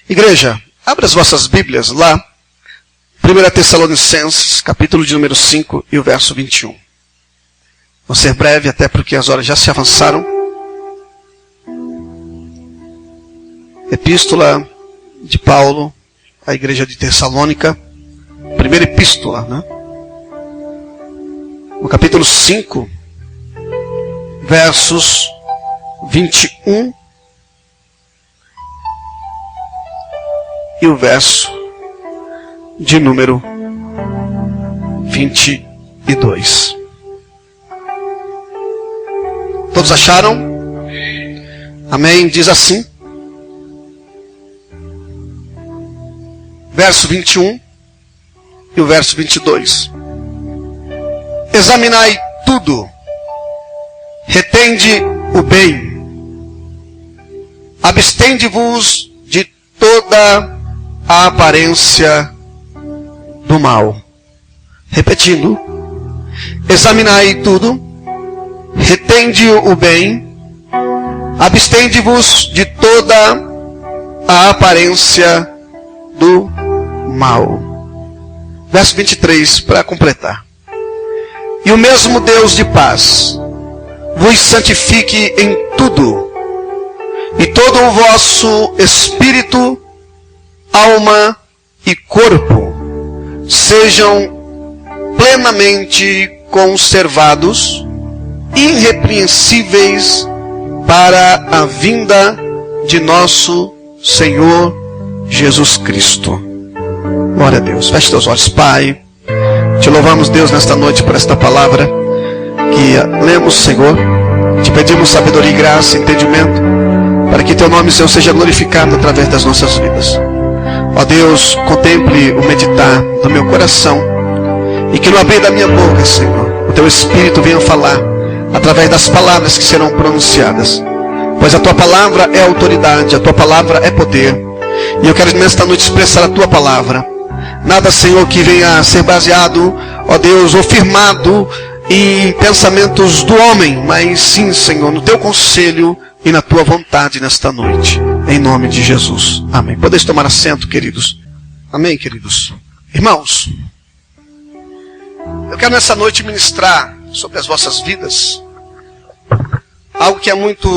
Igreja, abra as vossas Bíblias lá, 1 Tessalonicenses, capítulo de número 5 e o verso 21. Vou ser breve, até porque as horas já se avançaram. Epístola de Paulo à igreja de Tessalônica, primeira epístola, né? No capítulo 5, versos 21 e o verso de número 22. Todos acharam? Amém? Diz assim. Verso 21 e o verso 22. Examinai tudo, retende o bem, abstende-vos de toda a aparência do mal. Repetindo, examinai tudo, retende o bem, abstende-vos de toda a aparência do mal. Verso 23, para completar. E o mesmo Deus de paz vos santifique em tudo, e todo o vosso espírito, alma e corpo sejam plenamente conservados, irrepreensíveis para a vinda de nosso Senhor Jesus Cristo. Glória a Deus. Feche teus olhos, Pai. Te louvamos, Deus, nesta noite por esta palavra que lemos, Senhor. Te pedimos sabedoria e graça, entendimento, para que teu nome, Senhor, seja glorificado através das nossas vidas. Ó Deus, contemple o meditar do meu coração e que no abrir da minha boca, Senhor, o teu Espírito venha falar através das palavras que serão pronunciadas. Pois a tua palavra é autoridade, a tua palavra é poder. E eu quero nesta noite expressar a tua palavra. Nada, Senhor, que venha a ser baseado, ó Deus, ou firmado em pensamentos do homem, mas sim, Senhor, no teu conselho e na tua vontade nesta noite. Em nome de Jesus. Amém. Podeis tomar assento, queridos. Amém, queridos. Irmãos, eu quero nessa noite ministrar sobre as vossas vidas algo que é muito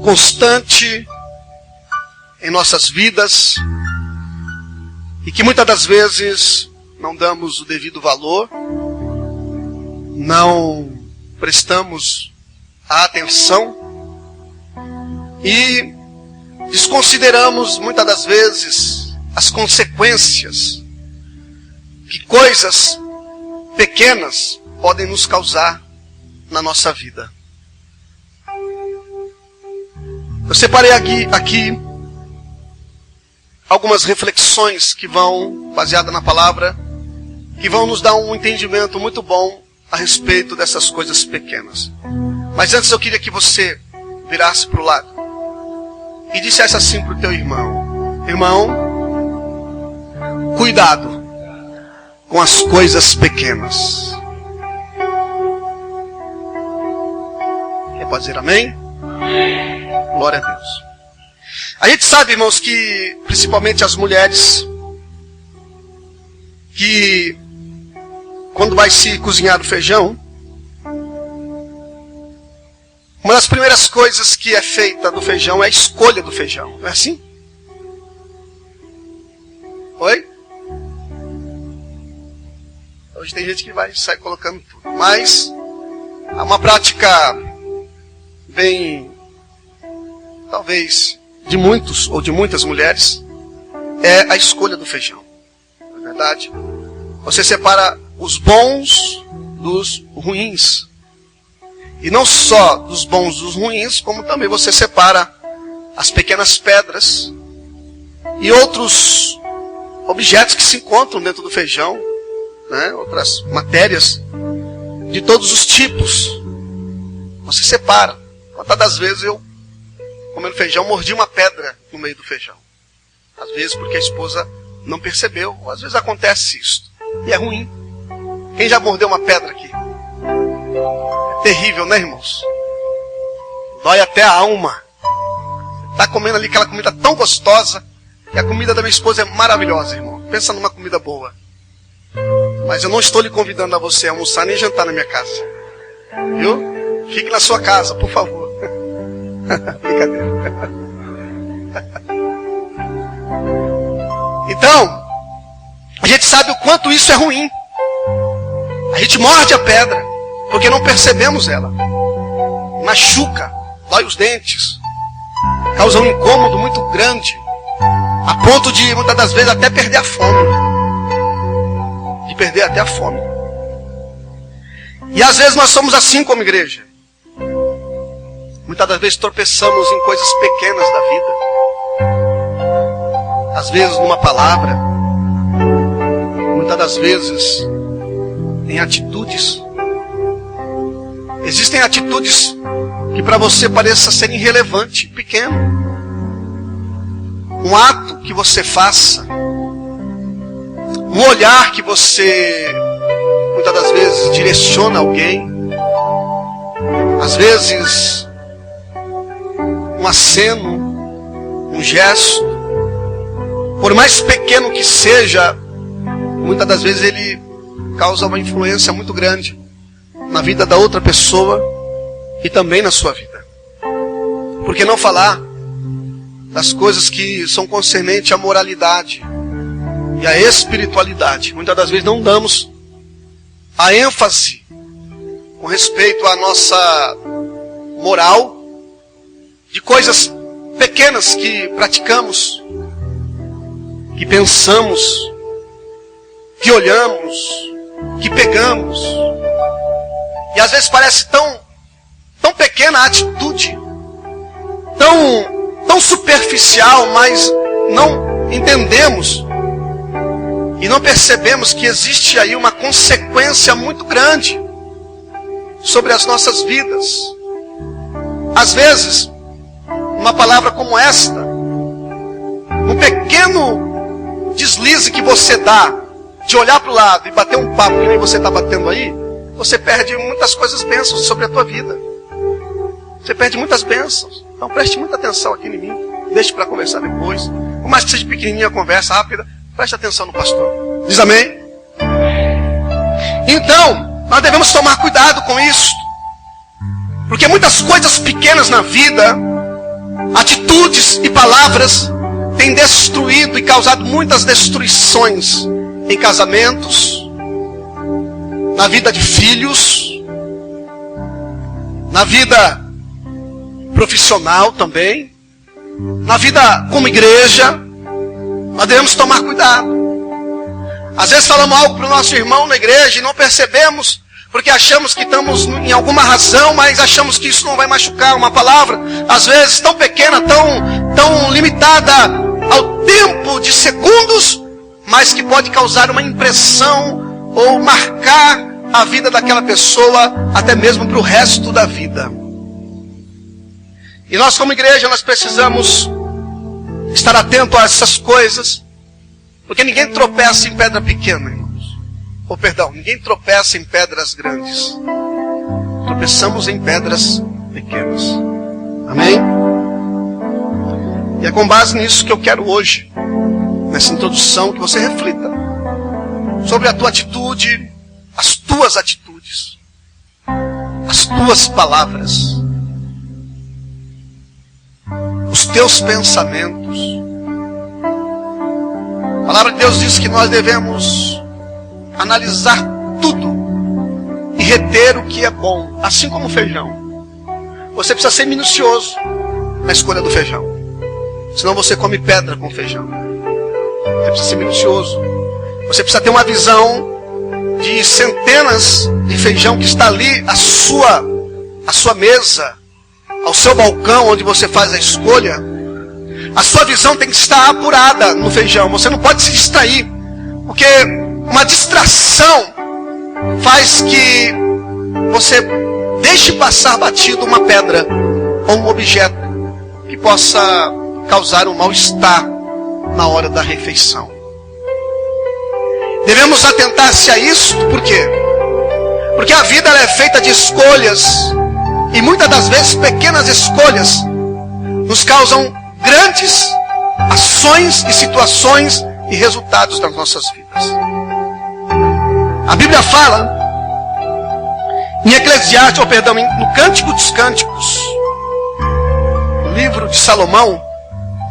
constante em nossas vidas e que muitas das vezes não damos o devido valor, não prestamos a atenção e desconsideramos muitas das vezes as consequências que coisas pequenas podem nos causar na nossa vida. Eu separei aqui algumas reflexões que vão, baseadas na palavra, que vão nos dar um entendimento muito bom a respeito dessas coisas pequenas. Mas antes eu queria que você virasse para o lado e dissesse assim para o teu irmão: irmão, cuidado com as coisas pequenas. Quem pode dizer amém? Glória a Deus. A gente sabe, irmãos, que principalmente as mulheres, que quando vai se cozinhar o feijão, uma das primeiras coisas que é feita do feijão é a escolha do feijão. Não é assim? Oi? Hoje tem gente que vai sair colocando tudo. Mas há uma prática bem, talvez, de muitos ou de muitas mulheres, é a escolha do feijão. Não é verdade? Você separa os bons dos ruins. E não só dos bons dos ruins, como também você separa as pequenas pedras e outros objetos que se encontram dentro do feijão, né? Outras matérias de todos os tipos. Você separa. Quantas das vezes eu, comendo feijão, mordi uma pedra no meio do feijão. Às vezes porque a esposa não percebeu, ou às vezes acontece isso. E é ruim. Quem já mordeu uma pedra aqui? É terrível, né, irmãos? Dói até a alma. Você Está comendo ali aquela comida tão gostosa. E a comida da minha esposa é maravilhosa, irmão. Pensa numa comida boa. Mas eu não estou lhe convidando a você a almoçar nem jantar na minha casa. Viu? Fique na sua casa, por favor. Brincadeira. Então, a gente sabe o quanto isso é ruim. A gente morde a pedra, porque não percebemos ela. Machuca, dói os dentes, causa um incômodo muito grande, a ponto de, muitas das vezes, até perder a fome. De perder até a fome. E às vezes nós somos assim como igreja. Muitas das vezes tropeçamos em coisas pequenas da vida. Às vezes numa palavra. Muitas das vezes em atitudes. Existem atitudes que para você pareça ser irrelevante, pequeno. Um ato que você faça. Um olhar que você, muitas das vezes, direciona alguém. Às vezes, um aceno, um gesto. Por mais pequeno que seja, muitas das vezes ele causa uma influência muito grande na vida da outra pessoa e também na sua vida. Por que não falar das coisas que são concernentes à moralidade e à espiritualidade? Muitas das vezes não damos a ênfase com respeito à nossa moral, de coisas pequenas que praticamos, que pensamos, que olhamos, que pegamos. E às vezes parece tão pequena a atitude, tão superficial, mas não entendemos e não percebemos que existe aí uma consequência muito grande sobre as nossas vidas. Às vezes, uma palavra como esta, um pequeno deslize que você dá, de olhar para o lado e bater um papo que nem você está batendo aí, você perde muitas coisas, bênçãos sobre a tua vida. Você perde muitas bênçãos. Então preste muita atenção aqui em mim. Deixe para conversar depois. Por mais que seja pequenininha a conversa, rápida, preste atenção no pastor. Diz amém? Então, nós devemos tomar cuidado com isso. Porque muitas coisas pequenas na vida, atitudes e palavras, têm destruído e causado muitas destruições em casamentos, na vida de filhos, na vida profissional também, na vida como igreja. Nós devemos tomar cuidado. Às vezes falamos algo para o nosso irmão na igreja e não percebemos, porque achamos que estamos em alguma razão, mas achamos que isso não vai machucar. Uma palavra, às vezes tão pequena, tão limitada ao tempo de segundos, mas que pode causar uma impressão ou marcar a vida daquela pessoa até mesmo para o resto da vida. E nós como igreja, nós precisamos estar atento a essas coisas, porque ninguém tropeça em pedra pequena, irmãos. Ou perdão, ninguém tropeça em pedras grandes. Tropeçamos em pedras pequenas. Amém? E é com base nisso que eu quero hoje, nessa introdução, que você reflita sobre a tua atitude, as tuas atitudes, as tuas palavras, os teus pensamentos. A palavra de Deus diz que nós devemos analisar tudo e reter o que é bom, assim como o feijão. Você precisa ser minucioso na escolha do feijão, senão você come pedra com feijão. Você precisa ser minucioso. Você precisa ter uma visão de centenas de feijão que está ali à sua mesa, ao seu balcão onde você faz a escolha. A sua visão tem que estar apurada no feijão. Você não pode se distrair, porque uma distração faz que você deixe passar batido uma pedra ou um objeto que possa causar um mal-estar na hora da refeição. Devemos atentar-se a isso, por quê? Porque a vida ela é feita de escolhas, e muitas das vezes pequenas escolhas nos causam grandes ações e situações e resultados das nossas vidas. A Bíblia fala em Eclesiastes, no Cântico dos Cânticos, no livro de Salomão.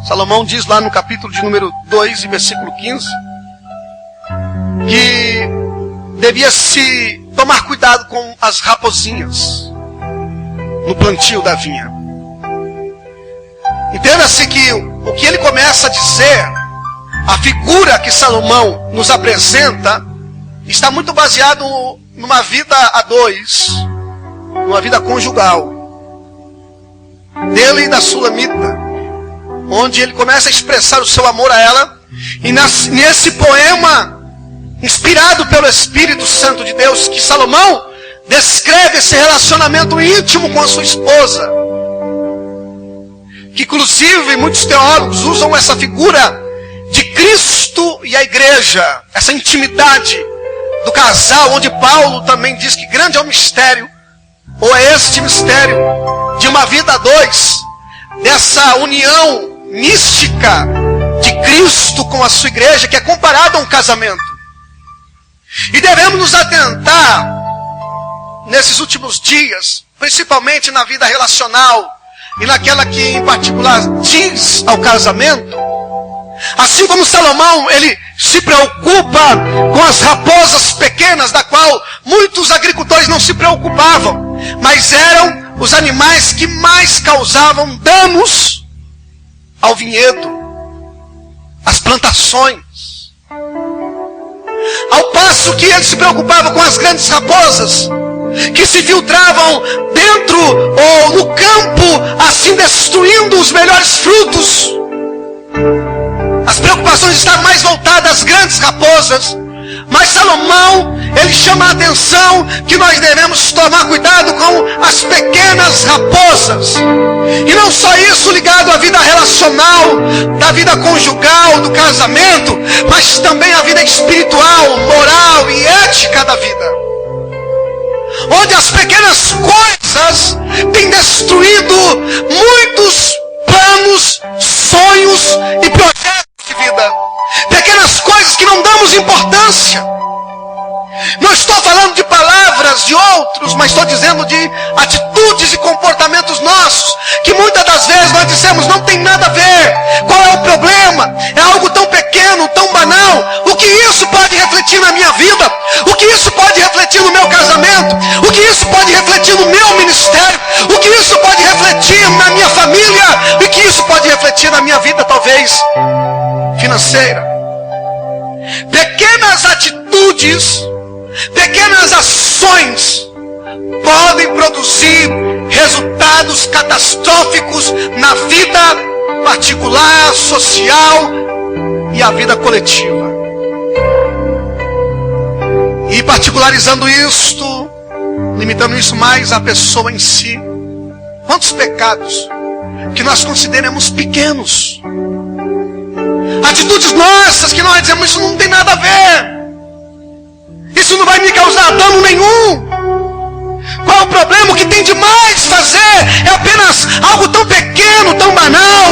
Salomão diz lá no capítulo de número 2 e versículo 15 que devia se tomar cuidado com as raposinhas no plantio da vinha. Entenda-se que o que ele começa a dizer, a figura que Salomão nos apresenta, está muito baseado numa vida a dois, numa vida conjugal, dele e da Sulamita, onde ele começa a expressar o seu amor a ela, e nesse poema, inspirado pelo Espírito Santo de Deus, que Salomão descreve esse relacionamento íntimo com a sua esposa, que inclusive muitos teólogos usam essa figura de Cristo e a igreja, essa intimidade do casal, onde Paulo também diz que grande é o mistério, ou é este mistério, de uma vida a dois, dessa união mística de Cristo com a sua igreja, que é comparada a um casamento. E devemos nos atentar, nesses últimos dias, principalmente na vida relacional, e naquela que em particular diz ao casamento, assim como Salomão, ele se preocupa com as raposas pequenas, da qual muitos agricultores não se preocupavam, mas eram os animais que mais causavam danos ao vinhedo, às plantações. Ao passo que ele se preocupava com as grandes raposas, que se filtravam dentro ou no campo, assim destruindo os melhores frutos. As preocupações estavam mais voltadas às grandes raposas. Mas Salomão, ele chama a atenção que nós devemos tomar cuidado com as pequenas raposas. E não só isso ligado à vida relacional, da vida conjugal, do casamento, mas também à vida espiritual, moral e ética da vida. Onde as pequenas coisas têm destruído muitos planos, sonhos e projetos de vida. Pequenas coisas que não damos importância. Não estou falando de palavras de outros, mas estou dizendo de atitudes e comportamentos nossos, que muitas das vezes nós dizemos, não tem nada a ver. Qual é o problema? É algo tão pequeno, tão banal. O que isso pode refletir na minha vida? O que isso pode refletir no meu casamento? O que isso pode refletir no meu ministério? O que isso pode refletir na minha família? O que isso pode refletir na minha vida, talvez financeira? Pequenas atitudes, pequenas ações podem produzir resultados catastróficos na vida particular, social e a vida coletiva. E particularizando isto, limitando isso mais à pessoa em si, quantos pecados que nós consideramos pequenos, atitudes nossas que nós dizemos, isso não tem nada a ver, isso não vai me causar dano nenhum. Qual é o problema? O que tem de mais fazer é apenas algo tão pequeno, tão banal.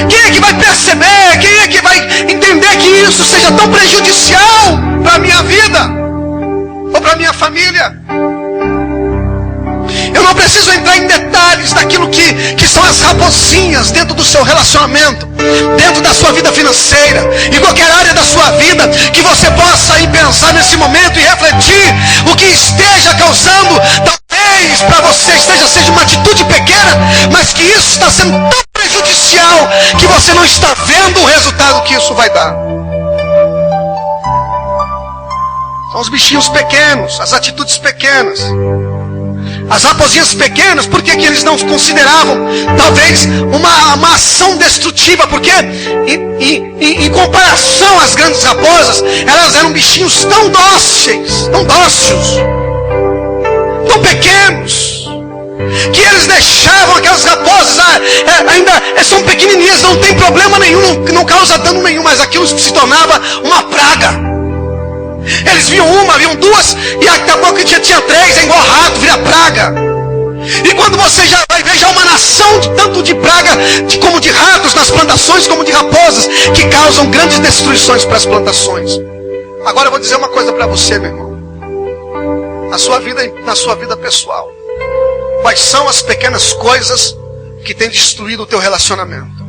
Quem é que vai perceber? Quem é que vai entender que isso seja tão prejudicial para a minha vida ou para a minha família? Eu não preciso entrar em detalhes daquilo que são as raposinhas dentro do seu relacionamento, dentro da sua vida financeira, em qualquer área da sua vida, que você possa ir pensar nesse momento e refletir o que esteja causando, talvez para você seja uma atitude pequena, mas que isso está sendo tão prejudicial que você não está vendo o resultado que isso vai dar. São os bichinhos pequenos, as atitudes pequenas. As raposinhas pequenas, por que eles não consideravam talvez uma ação destrutiva? Porque em comparação às grandes raposas, elas eram bichinhos tão dóceis, tão dócios, tão pequenos, que eles deixavam aquelas raposas, ainda são pequenininhas, não tem problema nenhum, não causa dano nenhum, mas aquilo se tornava uma praga. Eles viam uma, viam duas, e daqui a pouco tinha três, é igual rato, vira praga. E quando você já vai ver já uma nação de tanto de praga, como de ratos nas plantações, como de raposas, que causam grandes destruições para as plantações. Agora eu vou dizer uma coisa para você, meu irmão. Na sua vida pessoal, quais são as pequenas coisas que têm destruído o teu relacionamento?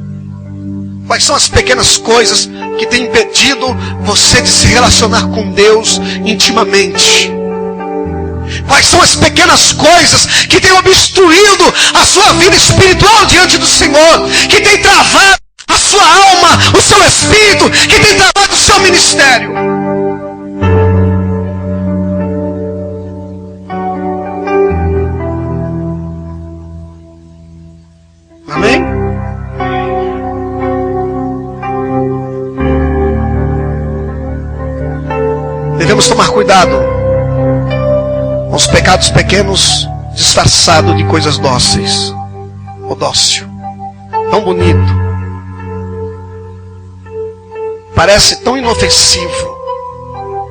Quais são as pequenas coisas que têm impedido você de se relacionar com Deus intimamente? Quais são as pequenas coisas que têm obstruído a sua vida espiritual diante do Senhor? Que têm travado a sua alma, o seu espírito, que têm travado o seu ministério? Amém? Devemos tomar cuidado com os pecados pequenos disfarçados de coisas dóceis. O dócil, tão bonito, parece tão inofensivo,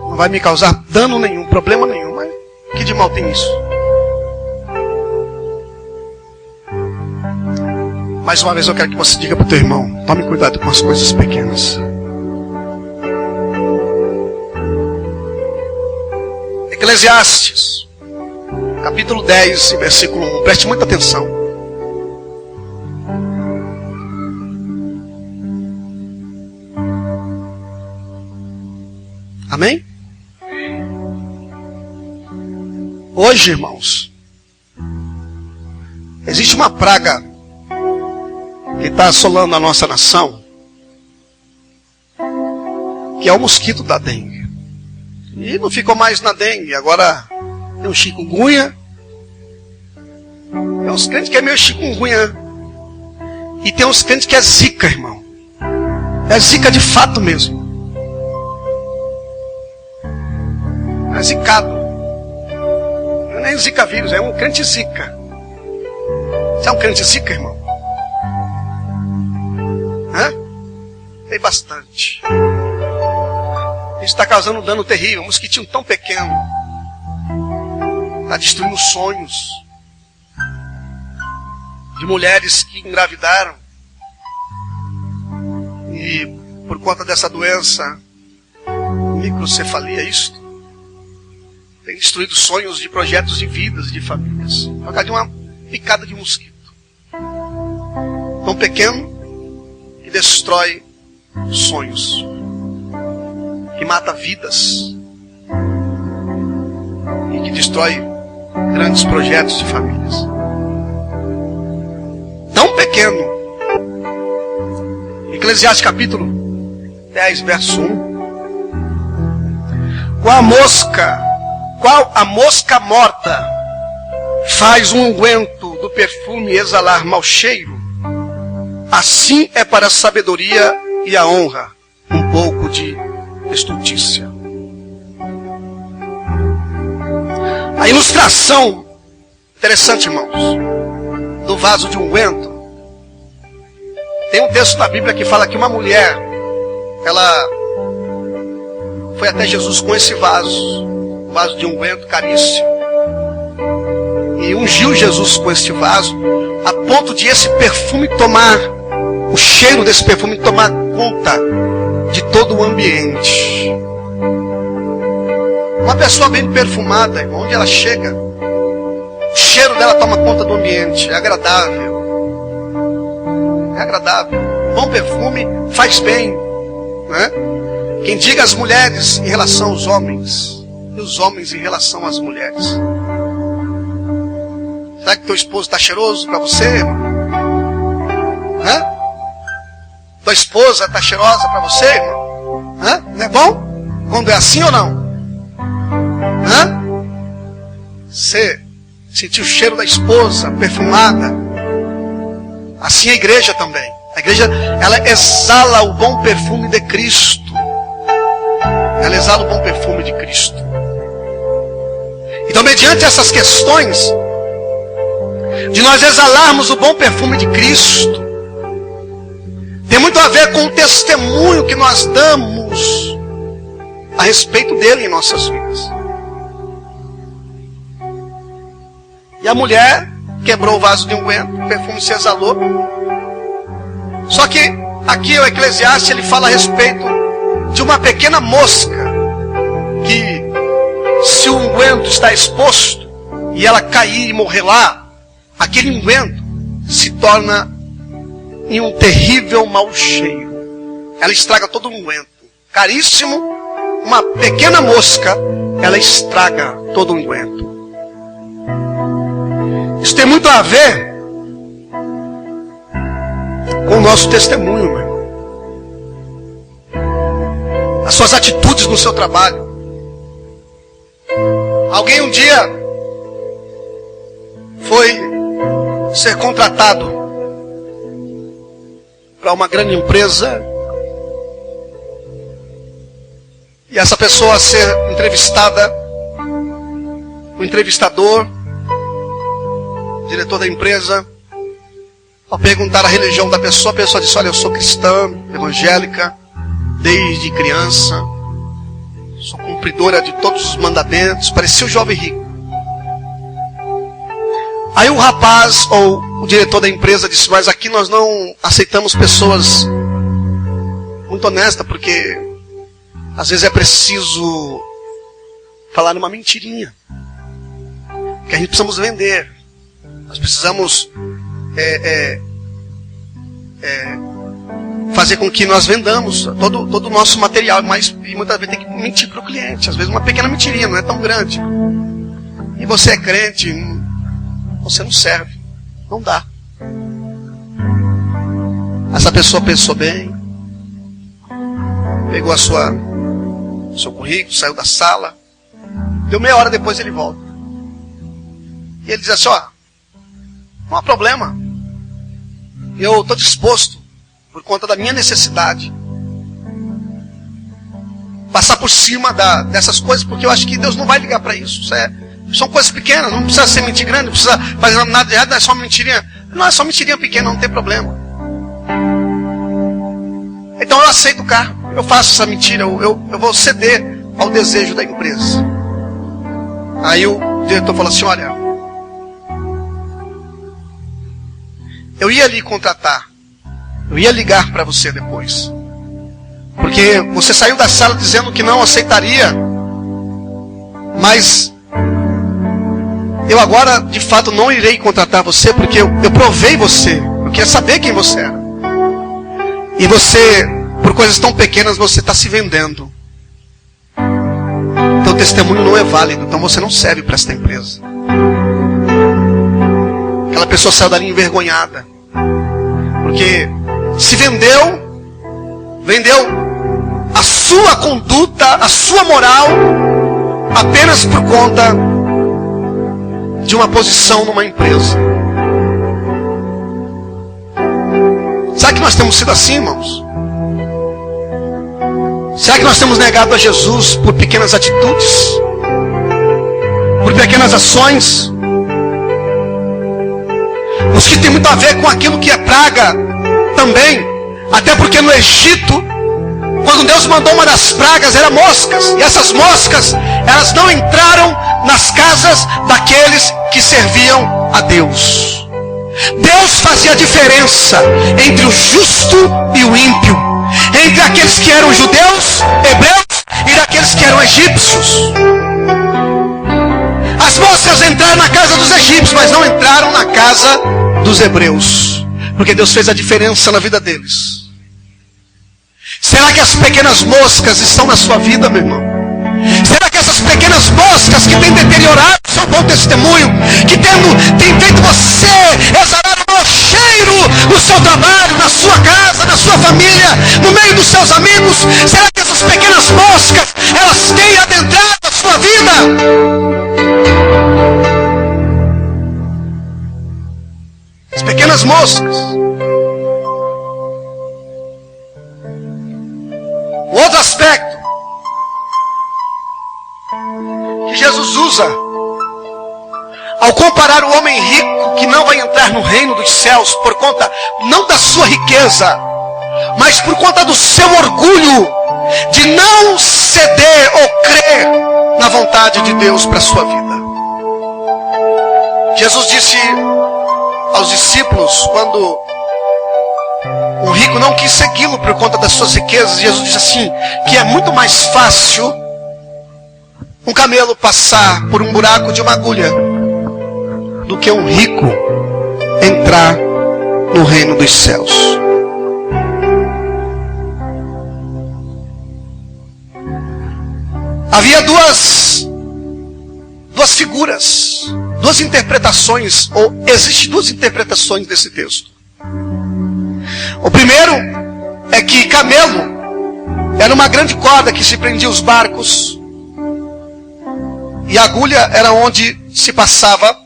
não vai me causar dano nenhum, problema nenhum, mas que de mal tem isso? Mais uma vez eu quero que você diga para o teu irmão: tome cuidado com as coisas pequenas. Eclesiastes, capítulo 10, versículo 1. Preste muita atenção. Amém? Hoje, irmãos, existe uma praga que está assolando a nossa nação, que é o mosquito da dengue. E não ficou mais na dengue, agora tem o chikungunya. Tem uns crentes que é meio chikungunya. E tem uns crentes que é zika, irmão. É zika de fato mesmo. É zicado. Não é nem zika vírus, é um crente zika. Você é um crente zika, irmão? Hã? Tem bastante. Isso está causando um dano terrível. Um mosquitinho tão pequeno está destruindo sonhos de mulheres que engravidaram e por conta dessa doença, microcefalia, isto tem destruído sonhos de projetos de vidas de famílias por causa de uma picada de mosquito tão pequeno que destrói sonhos, que mata vidas e que destrói grandes projetos de famílias. Tão pequeno. Eclesiastes capítulo 10, verso 1. Qual a mosca morta faz um unguento do perfume exalar mau cheiro, assim é para a sabedoria e a honra um pouco de estultícia. A ilustração, interessante, irmãos, do vaso de unguento. Tem um texto na Bíblia que fala que uma mulher, ela foi até Jesus com esse vaso, um vaso de unguento caríssimo, e ungiu Jesus com este vaso, a ponto de esse perfume tomar, o cheiro desse perfume tomar conta de todo o ambiente. Uma pessoa bem perfumada, onde ela chega, o cheiro dela toma conta do ambiente. É agradável. É agradável. Bom perfume faz bem, né? Quem diga as mulheres em relação aos homens, e os homens em relação às mulheres. Será que teu esposo está cheiroso para você, irmão? Hã? Tua esposa está cheirosa para você, irmão? Hã? Não é bom? Quando é assim ou não? Hã? Você sentiu o cheiro da esposa perfumada? Assim a igreja também. A igreja, ela exala o bom perfume de Cristo. Ela exala o bom perfume de Cristo. Então, mediante essas questões de nós exalarmos o bom perfume de Cristo, tem muito a ver com o testemunho que nós damos a respeito dele em nossas vidas. E a mulher quebrou o vaso de unguento, o perfume se exalou. Só que aqui o Eclesiastes ele fala a respeito de uma pequena mosca que, se o unguento está exposto e ela cair e morrer lá, aquele unguento se torna em um terrível mau cheiro. Ela estraga todo o unguento. Caríssimo, uma pequena mosca, ela estraga todo o unguento. Isso tem muito a ver com o nosso testemunho, meu irmão. As suas atitudes no seu trabalho. Alguém um dia foi ser contratado para uma grande empresa. E essa pessoa a ser entrevistada, o entrevistador, o diretor da empresa, ao perguntar a religião da pessoa, a pessoa disse: olha, eu sou cristã, evangélica, desde criança, sou cumpridora de todos os mandamentos. Parecia um jovem rico. Aí o rapaz, ou o diretor da empresa, disse: mas aqui nós não aceitamos pessoas muito honestas, porque às vezes é preciso falar uma mentirinha, que a gente precisamos vender. Nós precisamos fazer com que nós vendamos todo o nosso material, mas e muitas vezes tem que mentir para o cliente. Às vezes uma pequena mentirinha, não é tão grande. E você é crente, você não serve, não dá. Essa pessoa pensou bem, pegou seu currículo, saiu da sala. Deu meia hora depois ele volta. E ele diz assim: ó, não há problema. Eu estou disposto, por conta da minha necessidade, passar por cima dessas coisas, porque eu acho que Deus não vai ligar para isso. São coisas pequenas, não precisa ser mentira grande, não precisa fazer nada de errado, é só mentirinha. Não é só mentirinha pequena, não tem problema. Então eu aceito o carro, eu faço essa mentira, eu vou ceder ao desejo da empresa. Aí o diretor falou assim: olha, eu ia lhe contratar, eu ia ligar para você depois, porque você saiu da sala dizendo que não aceitaria, mas eu agora de fato não irei contratar você, porque eu provei você, eu queria saber quem você era. E você, por coisas tão pequenas, você está se vendendo. Teu testemunho não é válido, então você não serve para esta empresa. Aquela pessoa saiu dali envergonhada, porque se vendeu a sua conduta, a sua moral, apenas por conta de uma posição numa empresa. Será que nós temos sido assim, irmãos? Será que nós temos negado a Jesus por pequenas atitudes? Por pequenas ações? Os que tem muito a ver com aquilo que é praga também. Até porque no Egito, quando Deus mandou uma das pragas, eram moscas. E essas moscas, elas não entraram nas casas daqueles que serviam a Deus. Deus fazia a diferença entre o justo e o ímpio, entre aqueles que eram judeus, hebreus, e daqueles que eram egípcios. As moscas entraram na casa dos egípcios, mas não entraram na casa dos hebreus, porque Deus fez a diferença na vida deles. Será que as pequenas moscas estão na sua vida, meu irmão? Será que essas pequenas moscas que têm deteriorado o seu bom testemunho, que tem feito você exalar o mau cheiro no seu trabalho, na sua casa, na sua família, no meio dos seus amigos, será que essas pequenas moscas, elas têm adentrado a sua vida? As pequenas moscas. O outro aspecto que Jesus usa ao comparar o homem rico que não vai entrar no reino dos céus por conta não da sua riqueza, mas por conta do seu orgulho de não ceder ou crer na vontade de Deus para a sua vida. Jesus disse aos discípulos quando um rico não quis segui-lo por conta das suas riquezas. Jesus disse assim, que é muito mais fácil um camelo passar por um buraco de uma agulha do que um rico entrar no reino dos céus. Havia duas figuras, duas interpretações, ou existem duas interpretações desse texto. O primeiro é que camelo era uma grande corda que se prendia os barcos, e a agulha era onde se passava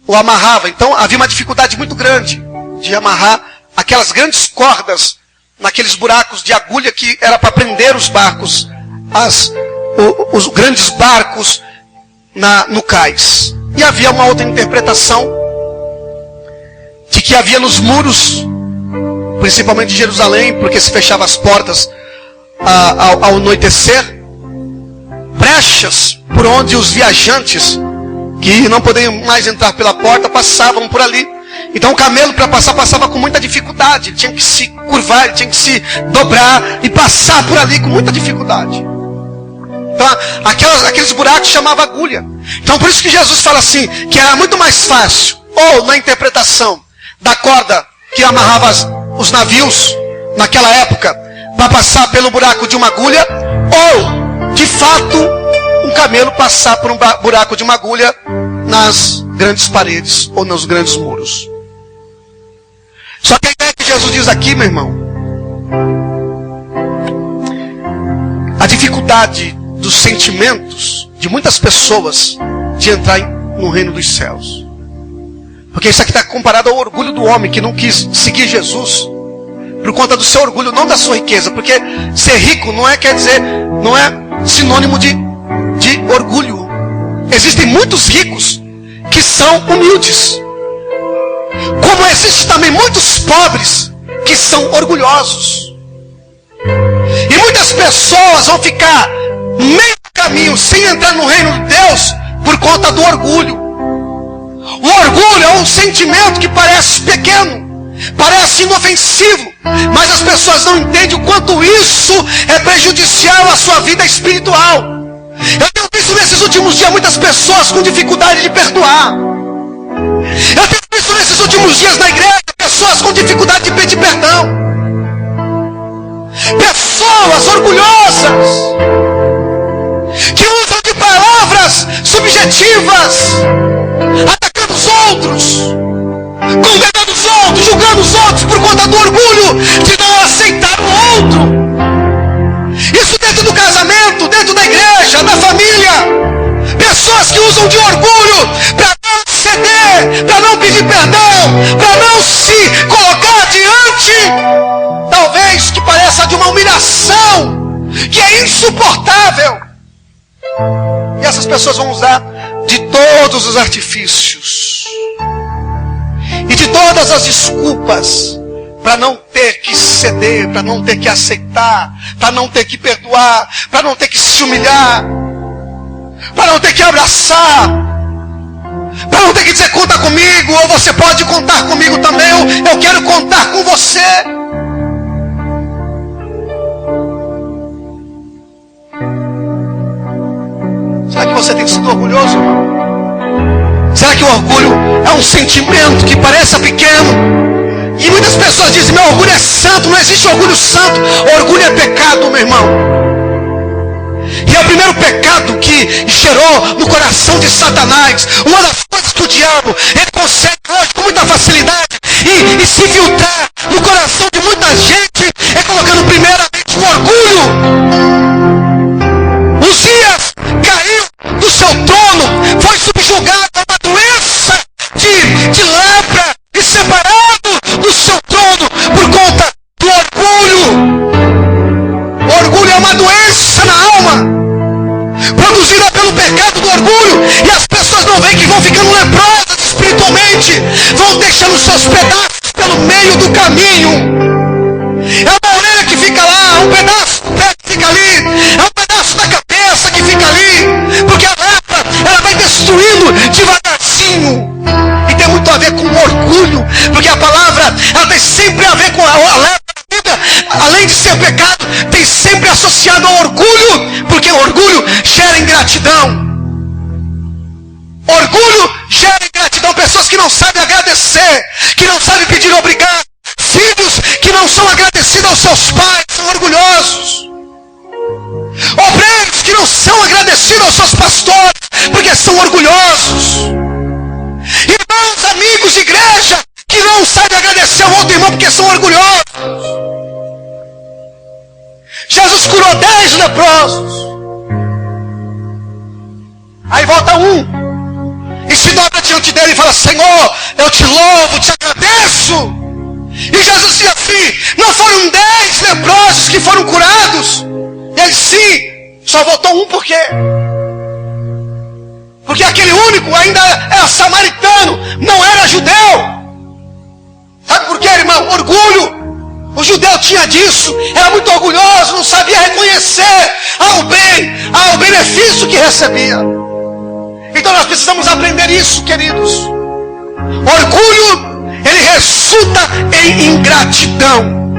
ou amarrava. Então havia uma dificuldade muito grande de amarrar aquelas grandes cordas naqueles buracos de agulha que era para prender os barcos, os grandes barcos no cais. E havia uma outra interpretação de que havia nos muros, principalmente de Jerusalém, porque se fechava as portas ao anoitecer, brechas por onde os viajantes que não podiam mais entrar pela porta passavam por ali. Então o camelo, para passar, passava com muita dificuldade. Ele tinha que se curvar, ele tinha que se dobrar e passar por ali com muita dificuldade. Então aqueles buracos chamava agulha. Então por isso que Jesus fala assim, que era muito mais fácil, ou na interpretação da corda que amarrava os navios naquela época, para passar pelo buraco de uma agulha, ou de fato um camelo passar por um buraco de uma agulha nas grandes paredes ou nos grandes muros. Só que a ideia que Jesus diz aqui, meu irmão, a dificuldade dos sentimentos de muitas pessoas de entrar no reino dos céus. Porque isso aqui está comparado ao orgulho do homem que não quis seguir Jesus por conta do seu orgulho, não da sua riqueza. Porque ser rico não é sinônimo de orgulho. Existem muitos ricos que são humildes, como existem também muitos pobres que são orgulhosos. E muitas pessoas vão ficar meio caminho sem entrar no reino de Deus por conta do orgulho. O orgulho é um sentimento que parece pequeno, parece inofensivo, mas as pessoas não entendem o quanto isso é prejudicial à sua vida espiritual. Eu tenho visto nesses últimos dias muitas pessoas com dificuldade de perdoar. Eu tenho visto nesses últimos dias na igreja pessoas com dificuldade de pedir perdão. Pessoas orgulhosas que usam de palavras subjetivas, atacando os outros, condenando os outros, julgando os outros por conta do orgulho de não aceitar o outro. Isso dentro do casamento, dentro da igreja, da família. Pessoas que usam de orgulho para não ceder, para não pedir perdão, para não se colocar diante, talvez que pareça de uma humilhação que é insuportável. E essas pessoas vão usar de todos os artifícios e de todas as desculpas para não ter que ceder, para não ter que aceitar, para não ter que perdoar, para não ter que se humilhar, para não ter que abraçar, para não ter que dizer conta comigo, ou você pode contar comigo também, eu quero contar com você. Será que você tem sido orgulhoso, irmão? Será que o orgulho é um sentimento que parece pequeno? E muitas pessoas dizem, meu orgulho é santo. Não existe orgulho santo. Orgulho é pecado, meu irmão. E é o primeiro pecado que gerou no coração de Satanás. Uma das coisas que o diabo ele consegue hoje com muita facilidade e se filtrar no coração de muita gente é colocando primeiramente o orgulho. Uzias caiu do seu trono, foi subjugado a uma doença de lepra e separado do seu trono por conta do orgulho. O orgulho é uma doença na alma, produzida pelo pecado do orgulho, e as pessoas não veem que vão ficando leprosas espiritualmente, vão deixando seus pedaços pelo meio do caminho. É uma orelha que fica lá, um pedaço do pé que fica ali, é um pedaço da cabeça que fica ali, porque a lepra ela vai destruindo devagarzinho, e tem muito a ver com orgulho. são orgulhosos. Irmãos, amigos de igreja, que não sabem agradecer ao outro irmão porque são orgulhosos. Jesus curou 10 leprosos. Aí volta um e se dobra diante dele e fala: Senhor, eu te louvo, te agradeço. E Jesus disse assim: não foram 10 leprosos que foram curados? Ele sim, só voltou um. Por quê? Porque aquele único ainda era samaritano, não era judeu. Sabe por quê, irmão? Orgulho. O judeu tinha disso, era muito orgulhoso, não sabia reconhecer ao benefício que recebia. Então nós precisamos aprender isso, queridos. Orgulho, ele resulta em ingratidão.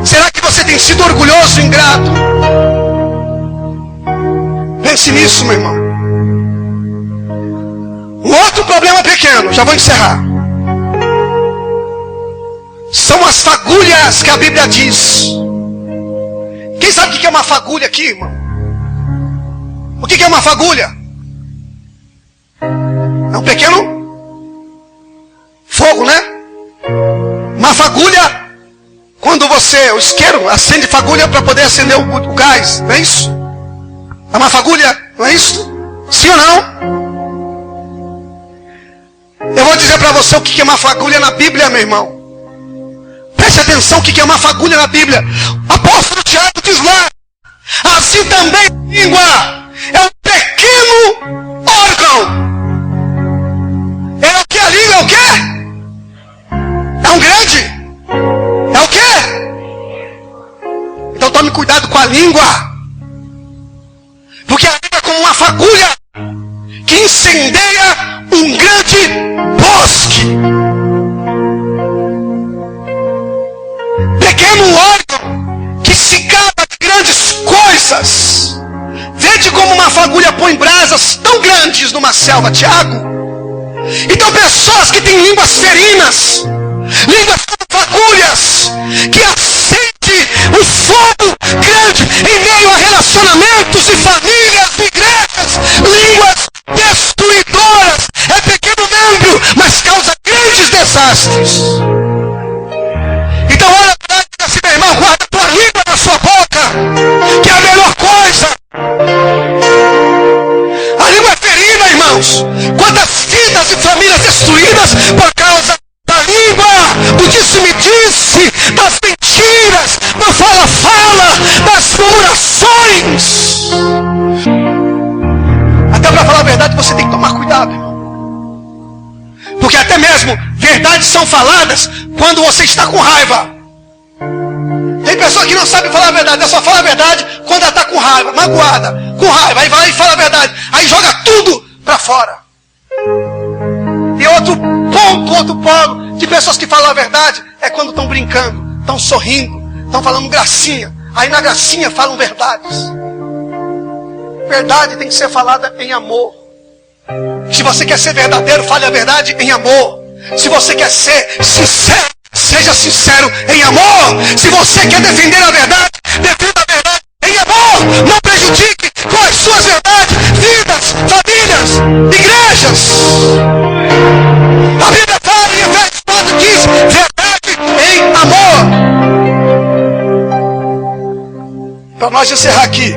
Será que você tem sido orgulhoso e ingrato? Pense nisso, meu irmão. Um outro problema pequeno, já vou encerrar, são as fagulhas que a Bíblia diz. Quem sabe o que é uma fagulha aqui, irmão? O que é uma fagulha? É um pequeno fogo, né? Uma fagulha, quando você, o isqueiro, acende fagulha para poder acender o gás, não é isso? É uma fagulha, não é isso? Sim ou não? Eu vou dizer para você o que é uma fagulha na Bíblia, meu irmão. Preste atenção o que é uma fagulha na Bíblia. O apóstolo Tiago diz lá: assim também a língua é um pequeno órgão. É o que a língua é o quê? É um grande? É o quê? Então tome cuidado com a língua. Porque a língua é como uma fagulha que incendeia um grande bosque. Pequeno órgão que se gaba de grandes coisas. Vede como uma fagulha põe brasas tão grandes numa selva, Tiago. Então pessoas que têm línguas ferinas, línguas como fagulhas, que acende um fogo grande em meio a relacionamentos e famílias, e igrejas, línguas destruidoras. É pequeno membro, mas causa grandes desastres. Então olha para ele e diz assim: meu irmão, guarda a tua língua na sua boca, que é a melhor coisa. A língua é ferina, irmãos. Quantas vidas e famílias destruídas por causa da língua, do disse-me-disse, das mentiras, do fala-fala, das murmurações. Até para falar a verdade você tem que tomar cuidado, irmão. Porque até mesmo verdades são faladas quando você está com raiva. Tem pessoa que não sabe falar a verdade, ela só fala a verdade quando ela está com raiva, magoada, com raiva, aí vai e fala a verdade, aí joga tudo para fora. E outro ponto, outro polo de pessoas que falam a verdade é quando estão brincando, estão sorrindo, estão falando gracinha, aí na gracinha falam verdades. Verdade tem que ser falada em amor. Se você quer ser verdadeiro, fale a verdade em amor. Se você quer ser sincero, seja sincero em amor. Se você quer defender a verdade, defenda a verdade em amor. Não prejudique com as suas verdades vidas, famílias, igrejas. A Bíblia fala em Efésios 4, diz verdade em amor. Para nós encerrar aqui,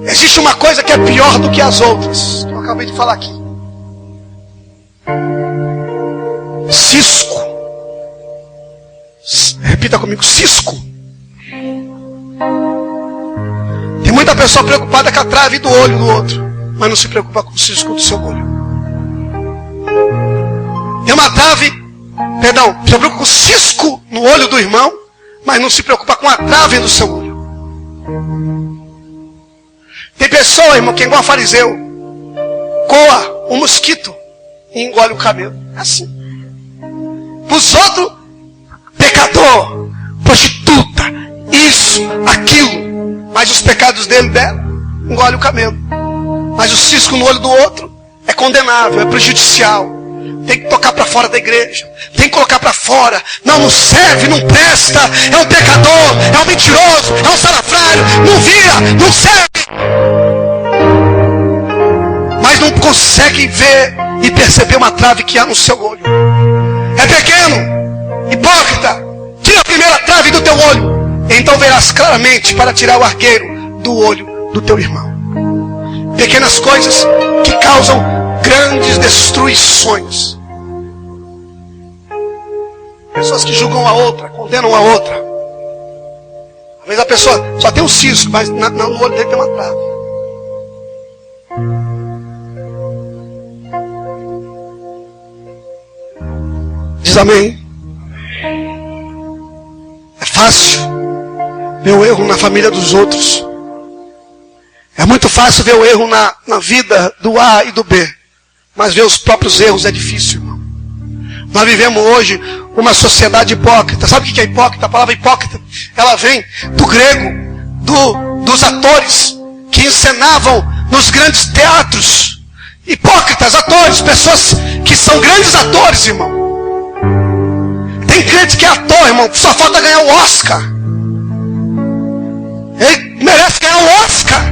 existe uma coisa que é pior do que as outras, que eu acabei de falar aqui. Cisco. Repita comigo: cisco. Tem muita pessoa preocupada com a trave do olho do outro, mas não se preocupa com o cisco do seu olho. Tem uma trave, perdão, se preocupa com o cisco no olho do irmão, mas não se preocupa com a trave do seu olho. Tem pessoa, irmão, que é igual a fariseu, coa um mosquito e engole o cabelo. É assim. Para os outros, pecador, prostituta, isso, aquilo. Mas os pecados dela, engole o camelo. Mas o cisco no olho do outro é condenável, é prejudicial. Tem que tocar para fora da igreja. Tem que colocar para fora. Não serve, não presta. É um pecador, é um mentiroso, é um salafrário. Não vira, não serve. consegue ver e perceber uma trave que há no seu olho. É pequeno, hipócrita, tira a primeira trave do teu olho, então verás claramente para tirar o argueiro do olho do teu irmão. Pequenas coisas que causam grandes destruições. Pessoas que julgam a outra, condenam a outra. Às vezes a pessoa só tem um cisco, mas no olho dele tem uma trave. Diz amém. É fácil ver o erro na família dos outros. É muito fácil ver o erro na vida do A e do B. Mas ver os próprios erros é difícil, irmão. Nós vivemos hoje uma sociedade hipócrita. Sabe o que é hipócrita? A palavra hipócrita, ela vem do grego, dos atores que encenavam nos grandes teatros. Hipócritas, atores, pessoas que são grandes atores, irmão. Tem crente que é ator, irmão, só falta ganhar o Oscar. Ele merece ganhar o Oscar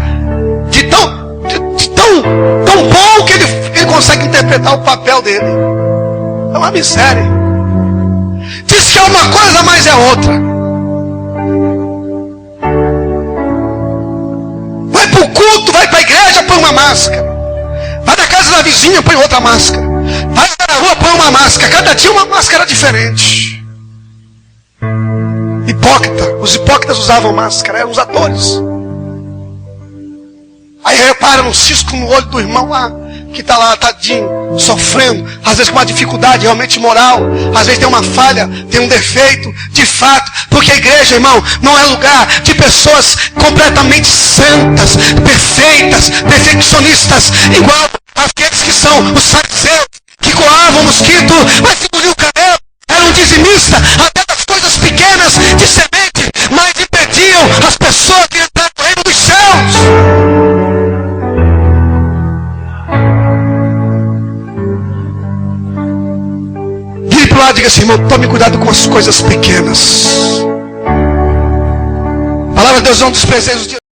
de tão bom que ele consegue interpretar o papel dele. É uma miséria. Diz que é uma coisa, mas é outra. Vai para o culto, vai para a igreja, põe uma máscara. Vai na casa da vizinha, põe outra máscara. Vai na rua, põe uma máscara. Cada dia uma máscara diferente. Hipócrita. Os hipócritas usavam máscara, eram os atores. Aí repara no cisco no olho do irmão lá, que está lá, tadinho, sofrendo, às vezes com uma dificuldade realmente moral, às vezes tem uma falha, tem um defeito, de fato, porque a igreja, irmão, não é lugar de pessoas completamente santas, perfeitas, perfeccionistas, igual aqueles que são os fariseus, que coavam o mosquito, mas engoliam o cabelo, eram dizimistas, até das coisas pequenas de semente, mas impediam as pessoas de entrar no reino dos céus. Diga assim, irmão, tome cuidado com as coisas pequenas. A palavra de Deus não desprezeis os dias.